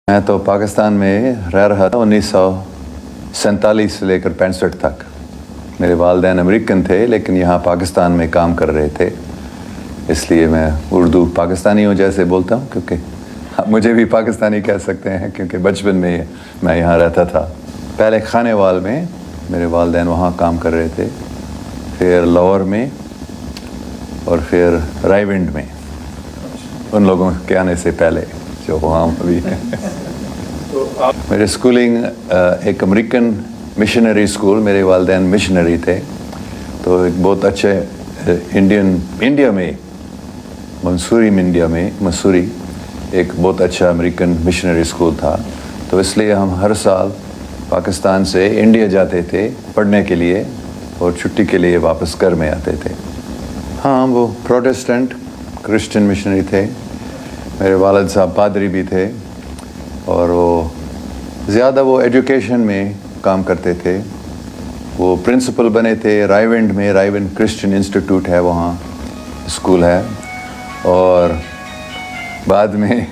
मैं तो पाकिस्तान में रह रहा था 1947 से लेकर 65 तक। मेरे वालिदैन अमेरिकन थे लेकिन यहाँ पाकिस्तान में काम कर रहे थे, इसलिए मैं उर्दू पाकिस्तानियों जैसे बोलता हूँ, क्योंकि आप मुझे भी पाकिस्तानी कह सकते हैं क्योंकि बचपन में मैं यहाँ रहता था। पहले खानेवाल में मेरे वालिदैन वहाँ काम कर रहे थे, फिर लाहौर में और फिर रायविंड में, उन लोगों के आने से पहले जो वहाँ अभी है। मेरे स्कूलिंग एक अमेरिकन मिशनरी स्कूल, मेरे वालिदैन मिशनरी थे, तो एक बहुत अच्छे इंडिया में मसूरी एक बहुत अच्छा अमेरिकन मिशनरी स्कूल था। तो इसलिए हम हर साल पाकिस्तान से इंडिया जाते थे पढ़ने के लिए और छुट्टी के लिए वापस घर में आते थे। हाँ, वो प्रोटेस्टेंट क्रिश्चियन मिशनरी थे। मेरे वालिद साहब पादरी भी थे और वो ज़्यादा वो एजुकेशन में काम करते थे। वो प्रिंसिपल बने थे रायविंड में, रायविंड क्रिश्चियन इंस्टीट्यूट है, वहाँ स्कूल है। और बाद में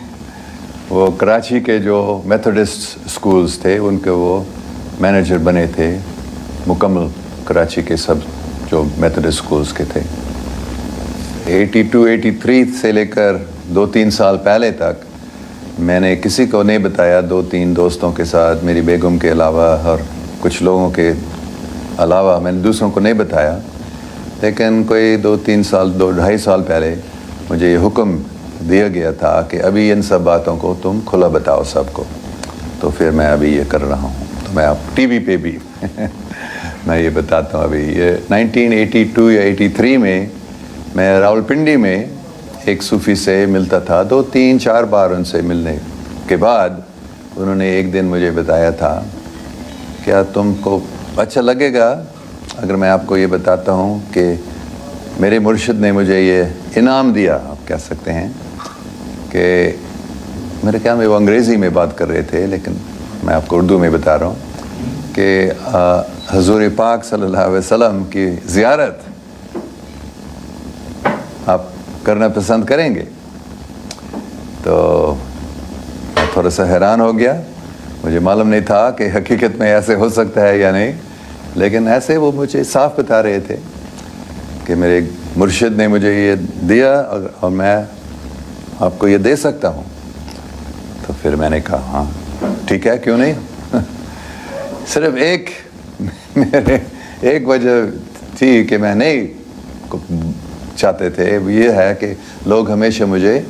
वो कराची के जो मेथोडिस्ट स्कूल्स थे उनके वो मैनेजर बने थे, मुकम्मल कराची के सब जो मेथोडिस्ट स्कूल्स के थे। 82-83 से लेकर 2-3 साल पहले तक मैंने किसी को नहीं बताया, 2-3 दोस्तों के साथ, मेरी बेगम के अलावा और कुछ लोगों के अलावा मैंने दूसरों को नहीं बताया। लेकिन कोई 2-3 साल 2-2.5 साल पहले मुझे ये हुक्म दिया गया था कि अभी इन सब बातों को तुम खुला बताओ सबको। तो फिर मैं अभी ये कर रहा हूँ। तो मैं अब टीवी पे भी मैं ये बताता हूँ। अभी ये 1982 या 83 में मैं रावलपिंडी में एक सूफ़ी से मिलता था। 2-3-4 बार उनसे मिलने के बाद उन्होंने एक दिन मुझे बताया था, क्या तुमको अच्छा लगेगा अगर मैं आपको ये बताता हूँ कि मेरे मुर्शिद ने मुझे ये इनाम दिया, आप कह सकते हैं, कि मेरे ख्याल में वो अंग्रेज़ी में बात कर रहे थे लेकिन मैं आपको उर्दू में बता रहा हूँ कि हुज़ूर पाक सल्लल्लाहु अलैहि वसल्लम की ज़ियारत आप करना पसंद करेंगे। तो मैं थोड़ा सा हैरान हो गया, मुझे मालूम नहीं था कि हकीकत में ऐसे हो सकता है या नहीं, लेकिन ऐसे वो मुझे साफ बता रहे थे कि मेरे मुर्शिद ने मुझे ये दिया और मैं आपको ये दे सकता हूँ। तो फिर मैंने कहा हाँ ठीक है, क्यों नहीं। सिर्फ मेरे एक वजह थी कि मैं नहीं चाहते थे, वो ये है कि लोग हमेशा मुझे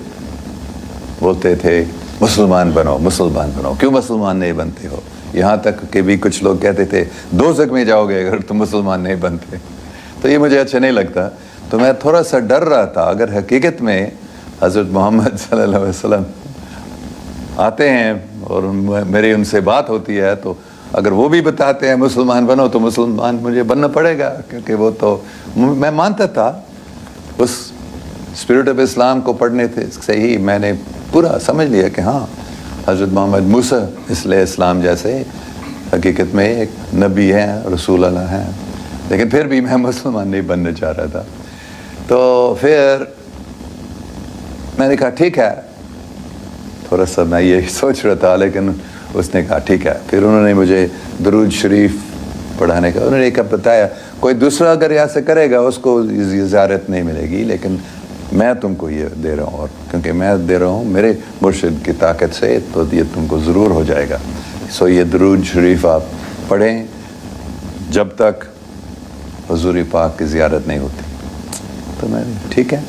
बोलते थे मुसलमान बनो, क्यों मुसलमान नहीं बनते हो। यहाँ तक कि भी कुछ लोग कहते थे दोज़ख में जाओगे अगर तुम मुसलमान नहीं बनते। तो ये मुझे अच्छा नहीं लगता। तो मैं थोड़ा सा डर रहा था, अगर हकीकत में हज़रत मोहम्मद सल्लल्लाहु अलैहि वसल्लम आते हैं और मेरी उनसे बात होती है, तो अगर वो भी बताते हैं मुसलमान बनो तो मुसलमान मुझे बनना पड़ेगा, क्योंकि वो तो मैं मानता था उस स्पिरिट ऑफ इस्लाम को पढ़ने से ही मैंने पूरा समझ लिया कि हाँ हज़रत मोहम्मद मूसा इस्लाम जैसे हकीकत में एक नबी हैं, रसूल अल्लाह हैं। लेकिन फिर भी मैं मुसलमान नहीं बनना चाह रहा था। तो फिर मैंने कहा ठीक है, थोड़ा सा मैं ये सोच रहा था, लेकिन उसने कहा ठीक है। फिर उन्होंने मुझे दरूद शरीफ पढ़ाने का उन्होंने एक बताया, कोई दूसरा अगर ऐसे करेगा उसको ज़ियारत नहीं मिलेगी, लेकिन मैं तुमको ये दे रहा हूँ, और क्योंकि मैं दे रहा हूँ मेरे मुर्शिद की ताकत से, तो ये तुमको ज़रूर हो जाएगा। सो ये दरूद शरीफ आप पढ़ें जब तक हुज़ूर पाक की ज़ियारत नहीं होती। तो मैंने ठीक है।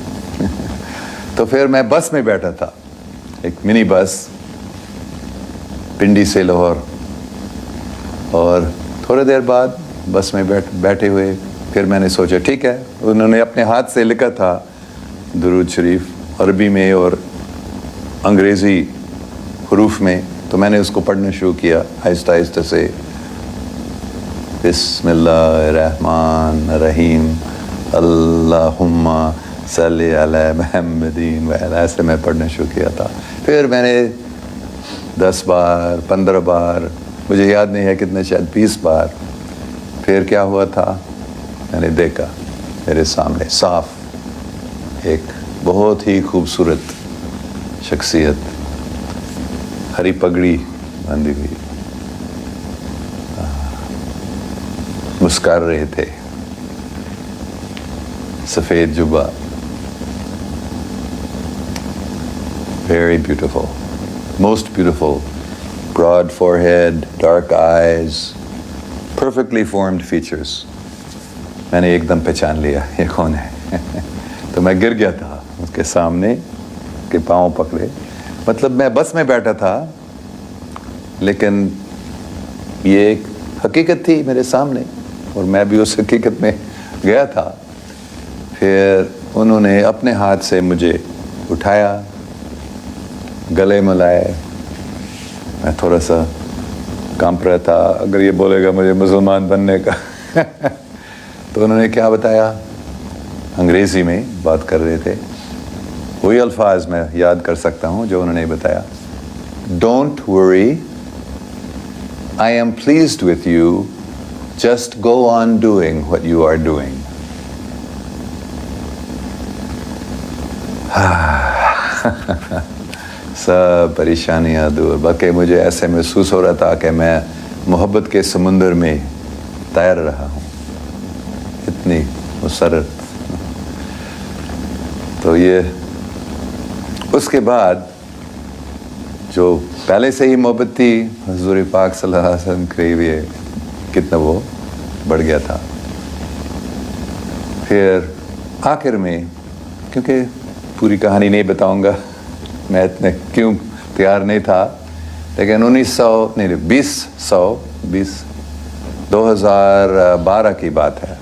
तो फिर मैं बस में बैठा था, एक मिनी बस पिंडी से लाहौर, और थोड़ी देर बाद बस में बैठे हुए फिर मैंने सोचा ठीक है, उन्होंने अपने हाथ से लिखा था दुरूद शरीफ अरबी में और अंग्रेज़ी हरूफ में, तो मैंने उसको पढ़ना शुरू किया आहिस्ता आहिस्ता से। बिस्मिल्लाहिर्रहमानिर्रहीम अल्लाहुम्मा सल्ली अला मुहम्मदिन व अला, ऐसे मैं पढ़ना शुरू किया था। फिर मैंने 10 बार 15 बार, मुझे याद नहीं है कितने, शायद 20 बार। फिर क्या हुआ था, मैंने देखा मेरे सामने साफ एक बहुत ही खूबसूरत शख्सियत हरी पगड़ी बांधी हुई, मुस्कुरा रहे थे, सफेद जुब्बा, very beautiful, most beautiful, broad forehead, dark eyes, perfectly formed features. मैंने एकदम पहचान लिया ये कौन है। तो मैं गिर गया था उसके सामने, के पाँव पकड़े, मतलब मैं बस में बैठा था लेकिन ये एक हकीकत थी मेरे सामने और मैं भी उस हकीकत में गया था। फिर उन्होंने अपने हाथ से मुझे उठाया, गले मिलाए, मैं थोड़ा सा कांप रहा था, अगर ये बोलेगा मुझे मुसलमान बनने का तो उन्होंने क्या बताया, अंग्रेज़ी में बात कर रहे थे, वही अल्फाज मैं याद कर सकता हूँ जो उन्होंने बताया, don't worry, I am pleased with you, just go on doing what you are doing. सब परेशानियाँ दूर। बाकी मुझे ऐसे महसूस हो रहा था कि मैं मोहब्बत के समुंदर में तैर रहा हूँ, इतनी मुसर्रत। तो ये उसके बाद जो पहले से ही मोहब्बत थी हुज़ूर पाक सल्लल्लाहु अलैहि वसल्लम के लिए, कितना वो बढ़ गया था। फिर आखिर में, क्योंकि पूरी कहानी नहीं बताऊंगा मैं, इतने क्यों तैयार नहीं था, लेकिन 2012 की बात है।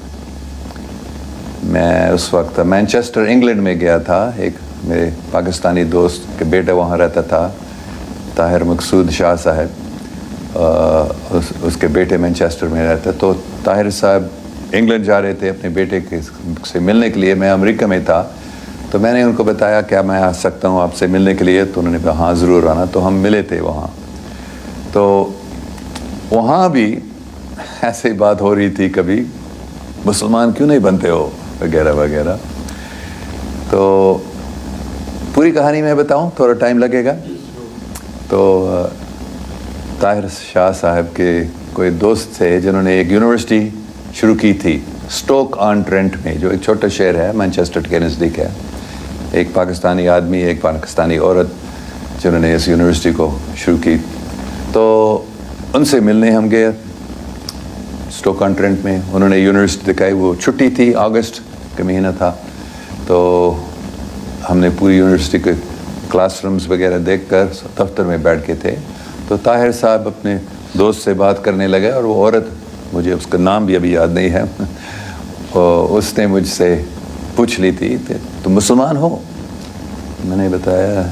मैं उस वक्त मैनचेस्टर इंग्लैंड में गया था, एक मेरे पाकिस्तानी दोस्त के बेटा वहाँ रहता था, ताहिर मकसूद शाह साहब, उसके बेटे मैनचेस्टर में रहते। तो ताहिर साहब इंग्लैंड जा रहे थे अपने बेटे से मिलने के लिए, मैं अमेरिका में था। तो मैंने उनको बताया क्या मैं आ सकता हूँ आपसे मिलने के लिए, तो उन्होंने कहा हाँ ज़रूर आना। तो हम मिले थे वहाँ। तो वहाँ भी ऐसे ही बात हो रही थी, कभी मुसलमान क्यों नहीं बनते हो वगैरह वगैरह। तो पूरी कहानी मैं बताऊँ, थोड़ा टाइम लगेगा। तो ताहिर शाह साहब के कोई दोस्त थे जिन्होंने एक यूनिवर्सिटी शुरू की थी स्टोक ऑन ट्रेंट में, जो एक छोटा शहर है मैनचेस्टर के नज़दीक है। एक पाकिस्तानी आदमी, एक पाकिस्तानी औरत, जिन्होंने इस यूनिवर्सिटी को शुरू की। तो उनसे मिलने हम गए स्टोक ऑन ट्रेंट में। उन्होंने यूनिवर्सिटी दिखाई, वो छुट्टी थी, अगस्त का महीना था। तो हमने पूरी यूनिवर्सिटी के क्लासरूम्स वगैरह देखकर दफ्तर में बैठ के थे। तो ताहिर साहब अपने दोस्त से बात करने लगे और वो औरत, मुझे उसका नाम भी अभी याद नहीं है, और उसने मुझसे पूछ ली थी तुम मुसलमान हो? मैंने बताया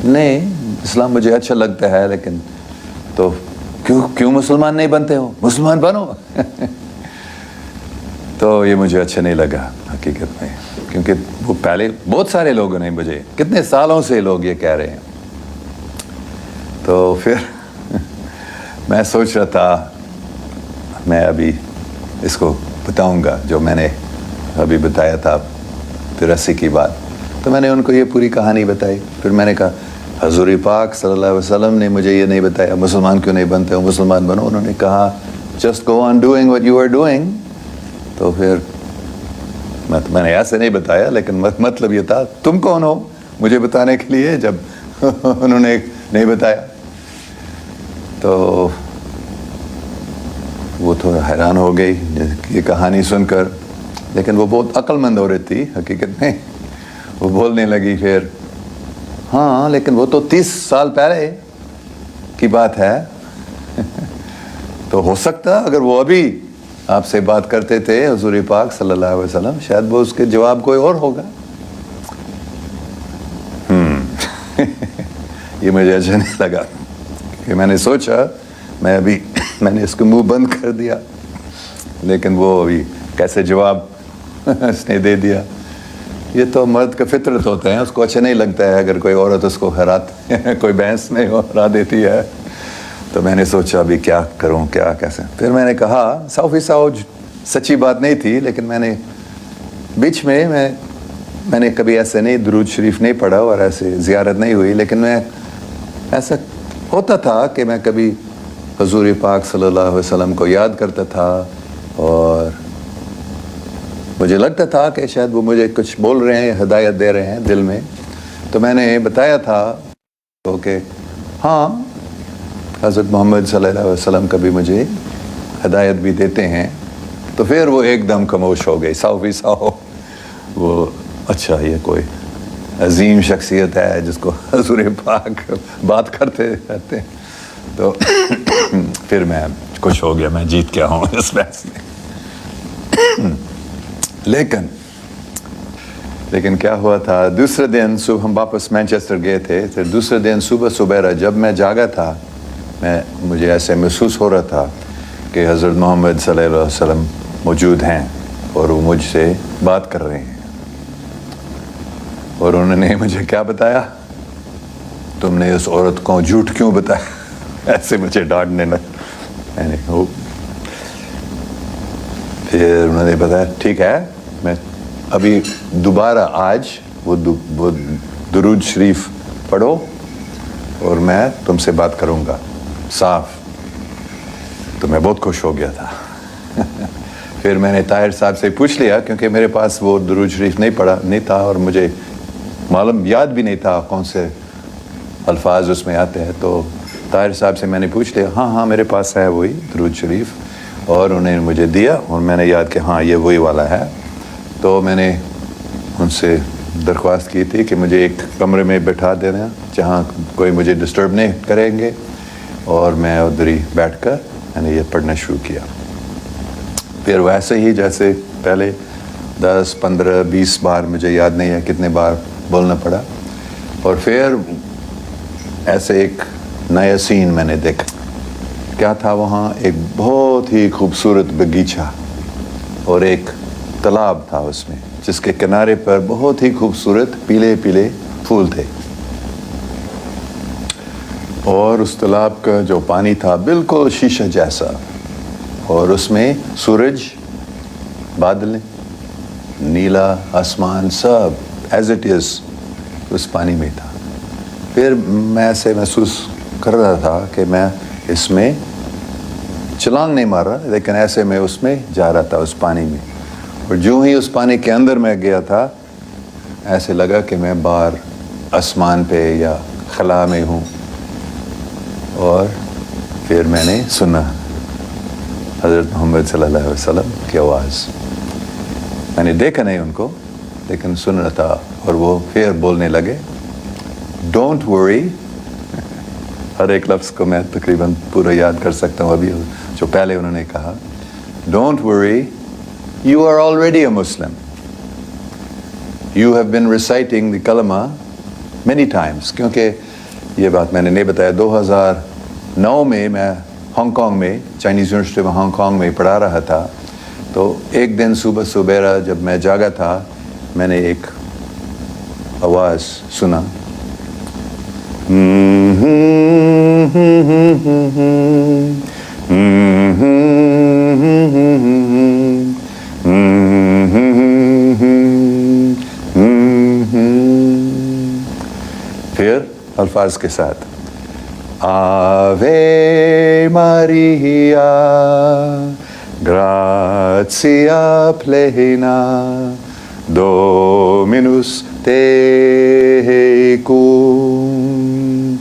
नहीं, इस्लाम मुझे अच्छा लगता है, लेकिन तो क्यों मुसलमान नहीं बनते हो, मुसलमान बनो। तो ये मुझे अच्छा नहीं लगा हकीकत में, क्योंकि वो पहले बहुत सारे लोगों ने मुझे, कितने सालों से लोग ये कह रहे हैं। तो फिर मैं सोच रहा था मैं अभी इसको बताऊंगा जो मैंने अभी बताया था 83 की बात। तो मैंने उनको ये पूरी कहानी बताई। फिर मैंने कहा हज़ूर पाक सल्लल्लाहु अलैहि वसल्लम ने मुझे ये नहीं बताया मुसलमान क्यों नहीं बनते हो, मुसलमान बनो। उन्होंने कहा just go on doing what you are doing. तो फिर मैंने ऐसे नहीं बताया, लेकिन मतलब ये था तुम कौन हो मुझे बताने के लिए, जब उन्होंने नहीं बताया। तो वो थोड़ा हैरान हो गई ये कहानी सुनकर, लेकिन वो बहुत अक्लमंद औरत थी हकीकत में। वो बोलने लगी फिर, हाँ लेकिन वो तो 30 साल पहले की बात है। तो हो सकता अगर वो अभी आपसे बात करते थे हुज़ूर पाक सल्लल्लाहु अलैहि वसल्लम, शायद वो उसके जवाब कोई और होगा। ये मुझे अच्छा नहीं लगा कि मैंने सोचा मैंने इसको मुंह बंद कर दिया, लेकिन वो अभी कैसे जवाब इसने दे दिया। ये तो मर्द का फितरत होता है, उसको अच्छा नहीं लगता है अगर कोई औरत उसको कोई बहस में हरा देती है। तो मैंने सोचा अभी क्या करूं, क्या कैसे। फिर मैंने कहा 100% सच्ची बात नहीं थी, लेकिन मैंने बीच में मैंने कभी ऐसे नहीं दुरूद शरीफ नहीं पढ़ा और ऐसे ज़ियारत नहीं हुई, लेकिन मैं ऐसा ہوتا تھا کہ میں کبھی حضور پاک صلی اللہ علیہ وسلم کو یاد کرتا تھا اور مجھے لگتا تھا کہ شاید وہ مجھے کچھ بول رہے ہیں، ہدایت دے رہے ہیں دل میں. تو میں نے بتایا تھا کہ ہاں حضرت محمد صلی اللہ علیہ وسلم کبھی مجھے ہدایت بھی دیتے ہیں. تو پھر وہ ایک دم خاموش ہو گئی، 100%. وہ اچھا یہ کوئی عظیم شخصیت ہے جس کو حضور پاک بات کرتے رہتے ہیں. تو پھر میں خوش ہو گیا، میں جیت گیا ہوں اس بحث میں. لیکن کیا ہوا تھا، دوسرے دن صبح ہم واپس مینچسٹر گئے تھے. پھر دوسرے دن صبح جب میں جاگا تھا، مجھے ایسے محسوس ہو رہا تھا کہ حضرت محمد صلی اللہ علیہ وسلم موجود ہیں اور وہ مجھ سے بات کر رہے ہیں. اور انہوں نے مجھے کیا بتایا، تم نے اس عورت کو جھوٹ کیوں بتایا، ایسے مجھے ڈانٹنے لگا. پھر انہوں نے بتایا ٹھیک ہے، میں ابھی دوبارہ آج وہ درود شریف پڑھو اور میں تم سے بات کروں گا صاف. تو میں بہت خوش ہو گیا تھا. پھر میں نے طاہر صاحب سے پوچھ لیا، کیونکہ میرے پاس وہ درود شریف نہیں تھا اور مجھے معلوم یاد بھی نہیں تھا کون سے الفاظ اس میں آتے ہیں. تو طاہر صاحب سے میں نے پوچھ لیا، ہاں میرے پاس ہے وہی درود شریف. اور انہیں نے مجھے دیا اور میں نے یاد کہ ہاں یہ وہی والا ہے. تو میں نے ان سے درخواست کی تھی کہ مجھے ایک کمرے میں بٹھا دینا جہاں کوئی مجھے ڈسٹرب نہیں کریں گے، اور میں ادھر ہی بیٹھ کر میں نے یہ پڑھنا شروع کیا. پھر ویسے ہی جیسے پہلے 10 15 20 بار، مجھے یاد نہیں ہے کتنے بار بولنا پڑا. اور پھر ایسے ایک نیا سین میں نے دیکھا. کیا تھا وہاں؟ ایک بہت ہی خوبصورت باغیچہ اور ایک تالاب تھا اس میں، جس کے کنارے پر بہت ہی خوبصورت پیلے پیلے پھول تھے. اور اس تالاب کا جو پانی تھا بالکل شیشہ جیسا، اور اس میں سورج، بادل، نیلا آسمان سب ایز اٹ از اس پانی میں تھا. پھر میں ایسے محسوس کر رہا تھا کہ میں اس میں چھلانگ نہیں مار رہا، لیکن ایسے میں اس میں جا رہا تھا اس پانی میں. اور جو ہی اس پانی کے اندر میں گیا تھا، ایسے لگا کہ میں باہر آسمان پہ یا خلا میں ہوں. اور پھر میں نے سنا حضرت محمد صلی اللہ علیہ وسلم کی آواز. میں نے دیکھا نہیں ان کو، لیکن سن رہا تھا. اور وہ پھر بولنے لگے، ڈونٹ ورری. ہر ایک لفظ کو میں تقریباً پورا یاد کر سکتا ہوں ابھی، جو پہلے انہوں نے کہا، don't worry, you are already a Muslim. You have been reciting the kalma many Times. کیونکہ یہ بات میں نے نہیں بتایا، 2009 میں ہانگ کانگ میں، چائنیز یونیورسٹی میں ہانگ کانگ میں پڑھا رہا تھا. تو ایک دن صبح جب میں جاگا تھا، میں نے ایک آواز سنا، پھر الفاظ کے ساتھ، آوے ماریا گراتیا پلینا ڈومینوس tecum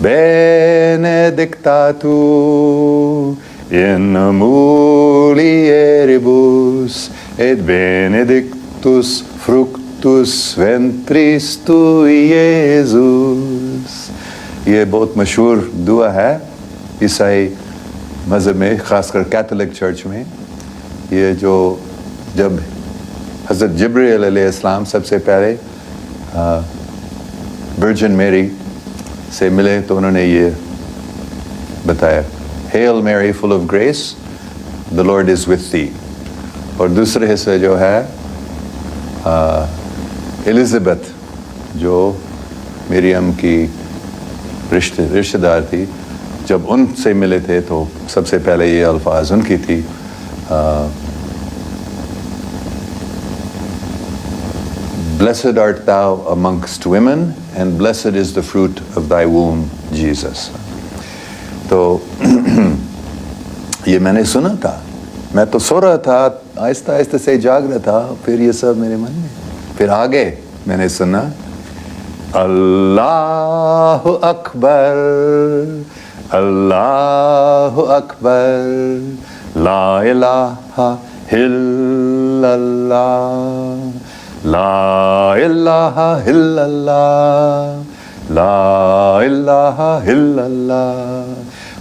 benedictatur in mulieribus et benedictus fructus ventris tui, Iesus. یہ بہت مشہور دعا ہے عیسائی مذہب میں، خاص کر کیتھولک چرچ میں. یہ جو جب حضرت جبرائیل علیہ السلام سب سے پہلے ورجن میری سے ملے تو انہوں نے یہ بتایا، Hail Mary full of grace, the Lord is with thee. اور دوسرے حصے جو ہے الزبتھ، جو مریم کی رشتہ دار تھی، جب ان سے ملے تھے تو سب سے پہلے یہ الفاظ ان کی تھی، blessed art thou amongst women and blessed is the fruit of thy womb Jesus. تو یہ میں نے سنا تھا، میں تو سو رہا تھا، آہستہ آہستہ سے جاگ رہا تھا، پھر یہ سب میرے من میں، پھر آگے میں نے سنا اللہ اکبر اللہ اکبر لا الہ الا اللہ لا الہ الا اللہ لا الہ الا اللہ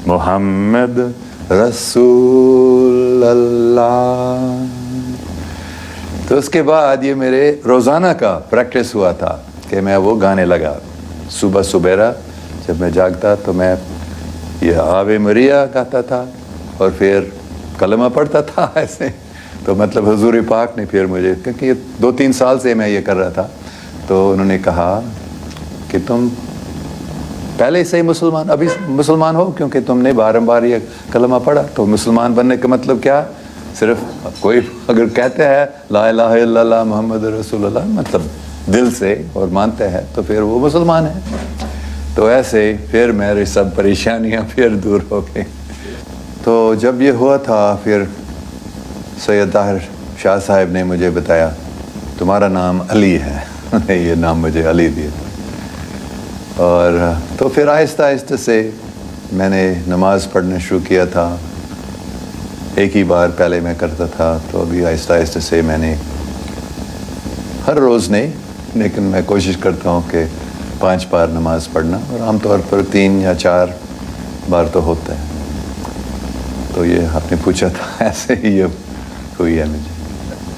محمد رسول اللہ. تو اس کے بعد یہ میرے روزانہ کا پریکٹس ہوا تھا کہ میں وہ گانے لگا. صبح سبیرا جب میں جاگتا تو میں یہ آوے مریا گاتا تھا اور پھر کلمہ پڑھتا تھا ایسے. تو مطلب حضور پاک نے پھر مجھے، کیونکہ یہ 2-3 سال سے میں یہ کر رہا تھا، تو انہوں نے کہا کہ تم پہلے سے ہی مسلمان، ابھی مسلمان ہو کیونکہ تم نے بارمبار یہ کلمہ پڑھا. تو مسلمان بننے کا مطلب کیا؟ صرف کوئی اگر کہتے ہیں لا الہ الا اللہ محمد رسول اللہ، مطلب دل سے اور مانتے ہیں، تو پھر وہ مسلمان ہے. تو ایسے پھر میری سب پریشانیاں پھر دور ہو گئی. تو جب یہ ہوا تھا پھر سید طاہر شاہ صاحب نے مجھے بتایا تمہارا نام علی ہے. یہ نام مجھے علی دیا. اور تو پھر آہستہ آہستہ سے میں نے نماز پڑھنا شروع کیا تھا. ایک ہی بار پہلے میں کرتا تھا، تو ابھی آہستہ آہستہ سے میں نے ہر روز نہیں، لیکن میں کوشش کرتا ہوں کہ 5 بار نماز پڑھنا، اور عام طور پر 3 یا 4 بار تو ہوتا ہے. تو یہ آپ نے پوچھا تھا، ایسے ہی یہ ہوئی ہے مجھے.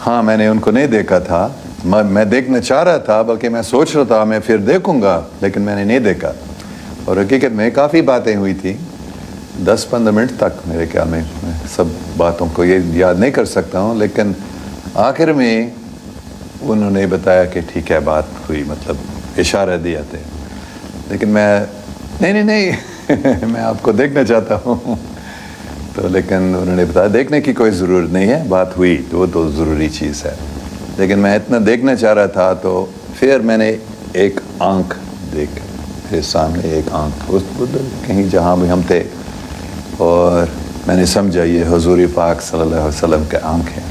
ہاں میں نے ان کو نہیں دیکھا تھا، میں دیکھنا چاہ رہا تھا، بلکہ میں سوچ رہا تھا میں پھر دیکھوں گا، لیکن میں نے نہیں دیکھا. اور حقیقت میں کافی باتیں ہوئی تھیں، 10-15 منٹ تک میرے خیال میں سب باتوں کو یہ یاد نہیں کر سکتا ہوں، لیکن آخر میں انہوں نے بتایا کہ ٹھیک ہے بات ہوئی، مطلب اشارہ دیا تھے. لیکن میں نہیں میں آپ کو دیکھنا چاہتا ہوں. تو لیکن انہوں نے بتایا دیکھنے کی کوئی ضرورت نہیں ہے، بات ہوئی وہ تو ضروری چیز ہے. لیکن میں اتنا دیکھنا چاہ رہا تھا، تو پھر میں نے ایک آنکھ دیکھ، میرے سامنے ایک آنکھ ادھر کہیں جہاں بھی ہم تھے، اور میں نے سمجھا یہ حضور پاک صلی اللہ علیہ وسلم کے آنکھ ہے.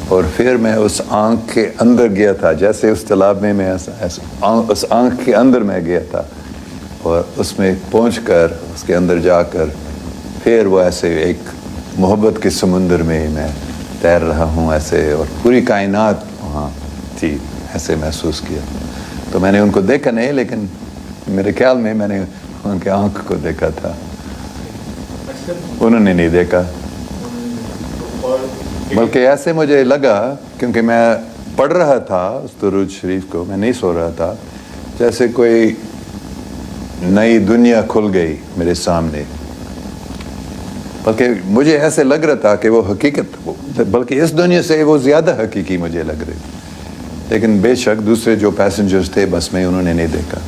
اور پھر میں اس آنکھ کے اندر گیا تھا، جیسے اس تالاب میں اس آنکھ کے اندر میں گیا تھا، اور اس میں پہنچ کر اس کے اندر جا کر پھر وہ ایسے ایک محبت کے سمندر میں میں تیر رہا ہوں ایسے، اور پوری کائنات وہاں تھی، ایسے محسوس کیا. تو میں نے ان کو دیکھا نہیں، لیکن میرے خیال میں نے ان کے آنکھ کو دیکھا تھا. انہوں نے نہیں دیکھا، بلکہ ایسے مجھے لگا، کیونکہ میں پڑھ رہا تھا اس درود شریف کو، میں نہیں سو رہا تھا، جیسے کوئی نئی دنیا کھل گئی میرے سامنے. بلکہ مجھے ایسے لگ رہا تھا کہ وہ حقیقت، بلکہ اس دنیا سے وہ زیادہ حقیقی مجھے لگ رہی. لیکن بے شک دوسرے جو پیسنجرز تھے بس میں، انہوں نے نہیں دیکھا.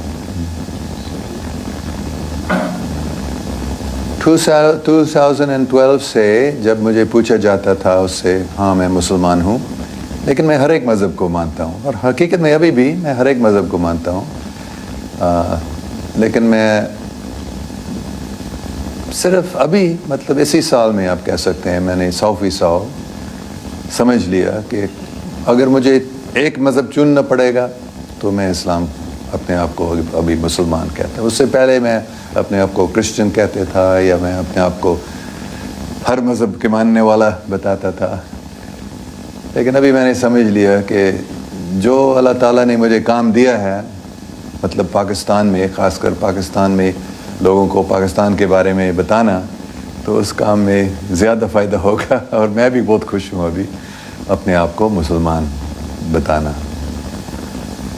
2012 سے جب مجھے پوچھا جاتا تھا اس سے، ہاں میں مسلمان ہوں، لیکن میں ہر ایک مذہب کو مانتا ہوں، اور حقیقت میں ابھی بھی میں ہر ایک مذہب کو مانتا ہوں. لیکن میں صرف ابھی مطلب اسی سال میں آپ کہہ سکتے ہیں میں نے 100% سمجھ لیا کہ اگر مجھے ایک مذہب چننا پڑے گا تو میں اسلام اپنے آپ کو ابھی مسلمان کہتا ہوں. اس سے پہلے میں اپنے آپ کو کرسچن کہتے تھا، یا میں اپنے آپ کو ہر مذہب کے ماننے والا بتاتا تھا. لیکن ابھی میں نے سمجھ لیا کہ جو اللہ تعالیٰ نے مجھے کام دیا ہے، مطلب پاکستان میں، خاص کر پاکستان میں لوگوں کو پاکستان کے بارے میں بتانا، تو اس کام میں زیادہ فائدہ ہوگا. اور میں بھی بہت خوش ہوں ابھی اپنے آپ کو مسلمان بتانا.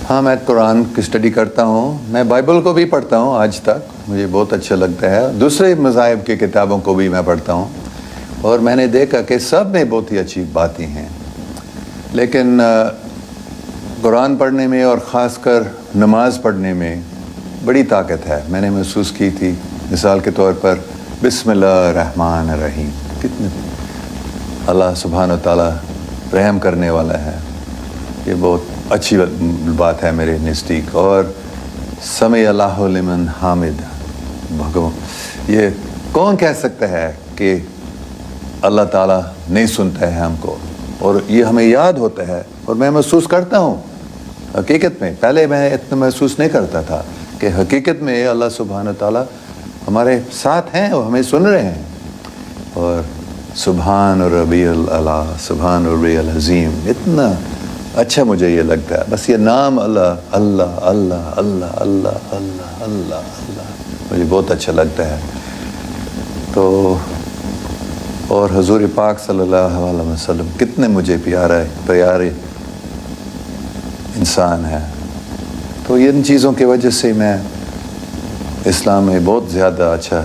ہاں میں قرآن کی اسٹڈی کرتا ہوں، میں بائبل کو بھی پڑھتا ہوں آج تک، مجھے بہت اچھا لگتا ہے. دوسرے مذاہب کی کتابوں کو بھی میں پڑھتا ہوں، اور میں نے دیکھا کہ سب میں بہت ہی اچھی باتیں ہیں. لیکن قرآن پڑھنے میں اور خاص کر نماز پڑھنے میں بڑی طاقت ہے. میں نے محسوس کی تھی، مثال کے طور پر بسم اللہ الرحمن الرحیم، کتنے اللہ سبحانہ و تعالیٰ رحم کرنے والا ہے. یہ بہت अच्छी बात है मेरे नज़दीक। और समी अल्लाह लिमन हामिद, भगवान, ये कौन कह सकता है कि अल्लाह ताला नहीं सुनता है हमको, और ये हमें याद होता है। और मैं महसूस करता हूँ हकीकत में, पहले मैं इतना महसूस नहीं करता था कि हकीकत में अल्लाह सुब्हान ताला हमारे साथ हैं और हमें सुन रहे हैं। और सुब्हान रब्बियल अला, सुब्हान रब्बियल अज़ीम, इतना अच्छा मुझे ये लगता है। बस ये नाम अल्लाह अल्लाह अल्लाह अल्लाह अल्लाह अल्लाह अल्लाह अल्लाह मुझे बहुत अच्छा लगता है। तो और हुज़ूर पाक सल्लल्लाहु अलैहि वसल्लम कितने मुझे प्यारे इंसान है। तो इन चीज़ों की वजह से मैं इस्लाम में बहुत ज़्यादा अच्छा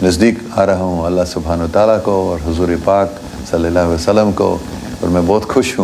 नज़दीक आ रहा हूँ अल्लाह सुब्हान व तआला को और हुज़ूर पाक सल्लल्लाहु अलैहि वसल्लम को, और मैं बहुत खुश हूँ।